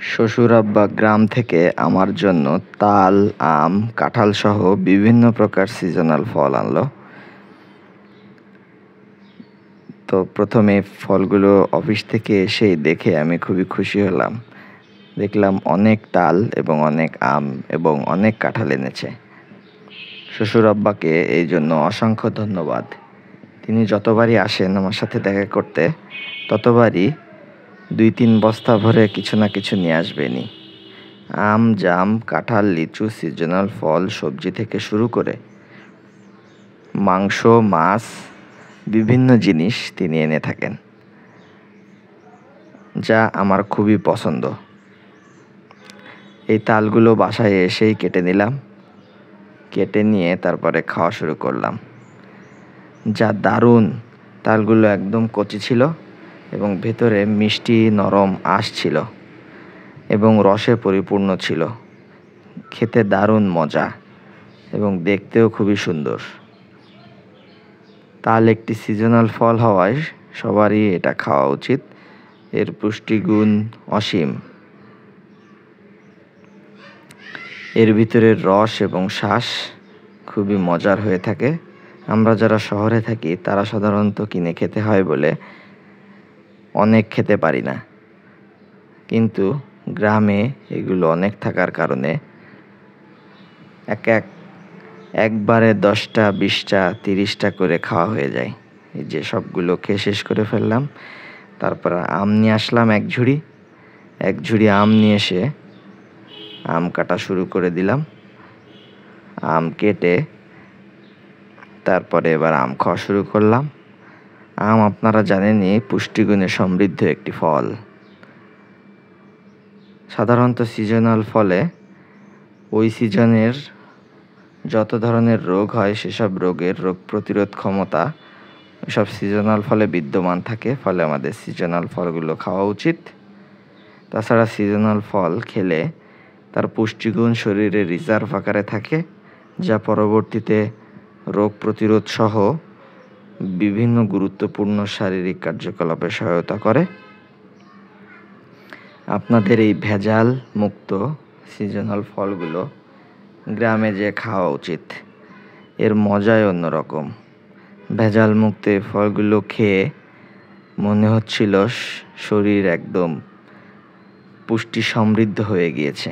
শ্বশুর আব্বা গ্রাম থেকে আমার জন্য তাল, আম, কাঁঠাল সহ বিভিন্ন প্রকার সিজনাল ফল আনলো। তো প্রথমে ফলগুলো অফিস থেকে এসেই দেখে আমি খুবই খুশি হলাম। দেখলাম অনেক তাল এবং অনেক আম এবং অনেক কাঁঠাল এনেছে। শ্বশুর আব্বাকে এই জন্য অসংখ্য ধন্যবাদ। তিনি যতবারই আসেন আমার সাথে দেখা করতে, ততবারই 2-3 বস্তা ভরে কিছু না কিছু নিয়ে আসবেনই। আম, জাম, কাঁঠাল, লিচু, সিজনাল ফল, সবজি থেকে শুরু করে মাংস, মাছ, বিভিন্ন জিনিস তিনি এনে থাকেন, যা আমার খুবই পছন্দ। এই তালগুলো বাসায় এসেই কেটে নিলাম। কেটে নিয়ে তারপরে খাওয়া শুরু করলাম। যা দারুণ! তালগুলো একদম কচি ছিল এবং ভেতরে মিষ্টি নরম আঁশ ছিল এবং রসে পরিপূর্ণ ছিল। খেতে দারুণ মজা এবং দেখতেও খুবই সুন্দর। তাল একটি সিজনাল ফল হওয়ায় সবারই এটা খাওয়া উচিত। এর পুষ্টিগুণ অসীম। এর ভিতরের রস এবং শাঁস খুবই মজার হয়ে থাকে। আমরা যারা শহরে থাকি তারা সাধারণত কিনে খেতে হয় বলে অনেক খেতে পারি না, কিন্তু গ্রামে এগুলো অনেক থাকার কারণে একবারে 10টা, 20টা, 30টা করে খাওয়া হয়ে যায়। এই যে সবগুলো খেয়ে শেষ করে ফেললাম। তারপর আম নিয়ে আসলাম এক ঝুড়ি আম নিয়ে এসে আম কাটা শুরু করে দিলাম। আম কেটে তারপরে এবার আম খাওয়া শুরু করলাম। আম আপনারা জানেনই পুষ্টিগুণে সমৃদ্ধ একটি ফল। সাধারণত সিজনাল ফলে ওই সিজনের যত ধরনের রোগ হয় সেসব রোগের রোগ প্রতিরোধ ক্ষমতা সব সিজনাল ফলে বিদ্যমান থাকে, ফলে আমাদের সিজনাল ফলগুলো খাওয়া উচিত। তাছাড়া সিজনাল ফল খেলে তার পুষ্টিগুণ শরীরে রিজার্ভ আকারে থাকে, যা পরবর্তীতে রোগ প্রতিরোধ সহ বিভিন্ন গুরুত্বপূর্ণ শারীরিক কার্যকলাপে সহায়তা করে। আপনাদের এই ভেজাল মুক্ত সিজনাল ফলগুলো গ্রামে যেয়ে খাওয়া উচিত। এর মজাই অন্যরকম। ভেজাল মুক্ত এই ফলগুলো খেয়ে মনে হচ্ছিল শরীর একদম পুষ্টি সমৃদ্ধ হয়ে গিয়েছে।